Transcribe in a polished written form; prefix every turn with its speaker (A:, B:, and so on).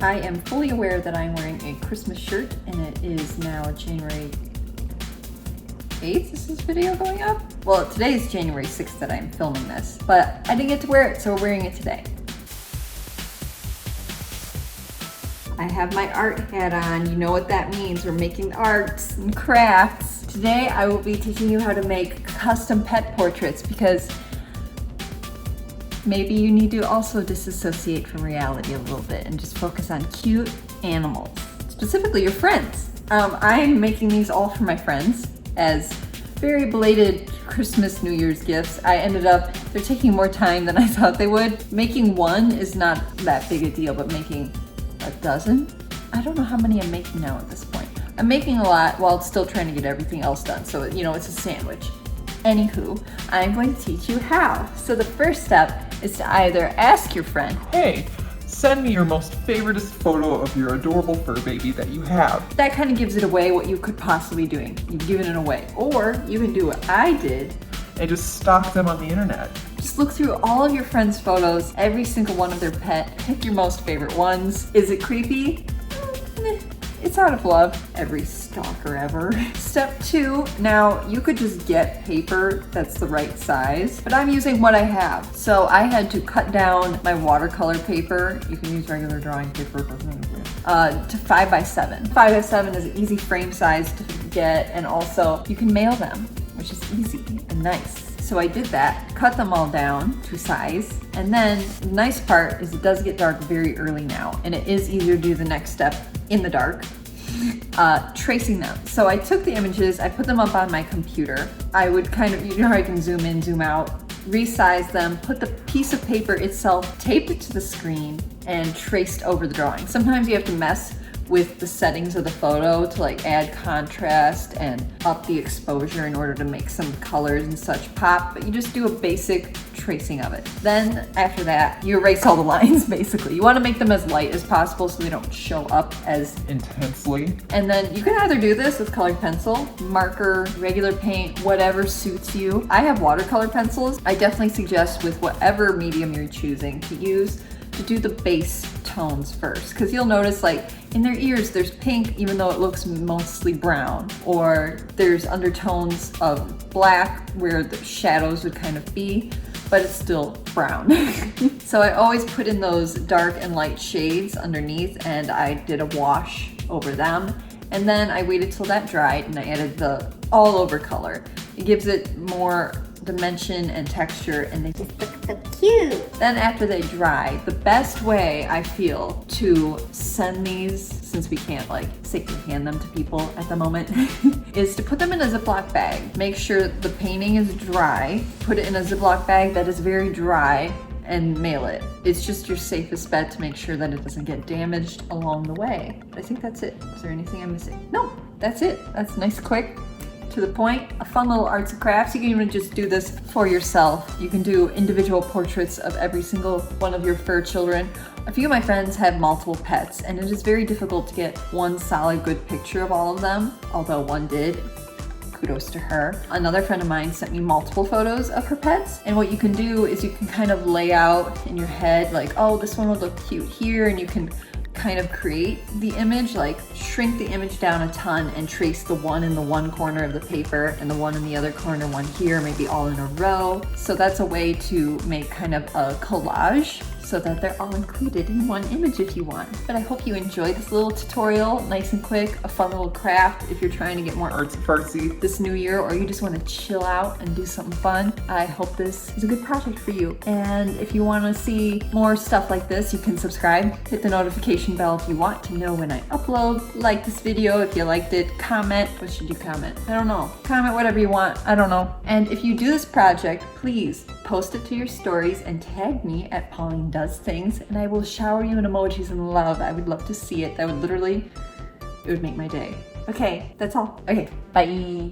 A: I am fully aware that I'm wearing a Christmas shirt and it is now January 8th. Is this video going up? Well, today is January 6th that I'm filming this, but I didn't get to wear it, so we're wearing it today. I have my art hat on. You know what that means. We're making arts and crafts. Today I will be teaching you how to make custom pet portraits because maybe you need to also disassociate from reality a little bit and just focus on cute animals, specifically your friends. I'm making these all for my friends as very belated Christmas, New Year's gifts. They're taking more time than I thought they would. Making one is not that big a deal, but making a dozen? I don't know how many I'm making now at this point. I'm making a lot while still trying to get everything else done, so it's a sandwich. Anywho, I'm going to teach you how. So the first step is to either ask your friend,
B: hey, send me your most favoriteest photo of your adorable fur baby that you have.
A: That kind of gives it away what you could possibly be doing. You've given it away. Or you can do what I did
B: and just stalk them on the internet.
A: Just look through all of your friends' photos, every single one of their pet, pick your most favorite ones. Is it creepy? It's out of love. Every stalker ever. Step 2, now you could just get paper that's the right size, but I'm using what I have. So I had to cut down my watercolor paper. You can use regular drawing paper to 5x7. 5x7 is an easy frame size to get, and also you can mail them, which is easy and nice. So I did that, cut them all down to size, and then the nice part is it does get dark very early now, and it is easier to do the next step in the dark, tracing them. So I took the images, I put them up on my computer. I would you know how I can zoom in, zoom out, resize them, put the piece of paper itself, taped it to the screen, and traced over the drawing. Sometimes you have to mess with the settings of the photo to add contrast and up the exposure in order to make some colors and such pop, but you just do a basic tracing of it. Then after that, you erase all the lines basically. You want to make them as light as possible so they don't show up as
B: intensely.
A: And then you can either do this with colored pencil, marker, regular paint, whatever suits you. I have watercolor pencils. I definitely suggest with whatever medium you're choosing to use to do the base tones first, because you'll notice in their ears there's pink even though it looks mostly brown, or there's undertones of black where the shadows would kind of be, but it's still brown. So I always put in those dark and light shades underneath, and I did a wash over them, and then I waited till that dried and I added the all over color. It gives it more dimension and texture, and they just look so cute. Then after they dry, the best way I feel to send these, since we can't safely hand them to people at the moment, is to put them in a Ziploc bag. Make sure the painting is dry, put it in a Ziploc bag that is very dry, and mail it. It's just your safest bet to make sure that it doesn't get damaged along the way. I think that's it. Is there anything I'm missing? No, that's it. That's nice, quick, to the point, a fun little arts and crafts. You can even just do this for yourself. You can do individual portraits of every single one of your fur children. A few of my friends have multiple pets, and it is very difficult to get one solid good picture of all of them, although one did. Kudos to her. Another friend of mine sent me multiple photos of her pets, and what you can do is you can kind of lay out in your head oh, this one would look cute here, and you can kind of create the image, shrink the image down a ton and trace the one in the one corner of the paper and the one in the other corner, one here, maybe all in a row. So that's a way to make kind of a collage so that they're all included in one image if you want. But I hope you enjoyed this little tutorial, nice and quick, a fun little craft if you're trying to get more artsy fartsy this new year, or you just want to chill out and do something fun. I hope this is a good project for you. And if you want to see more stuff like this, you can subscribe, hit the notification bell if you want to know when I upload. Like this video if you liked it, comment. What should you comment? I don't know. Comment whatever you want. I don't know. And if you do this project, please post it to your stories and tag me at Pauline Does Things, and I will shower you in emojis and love. I would love to see it. That would it would make my day. Okay, that's all. Okay, bye.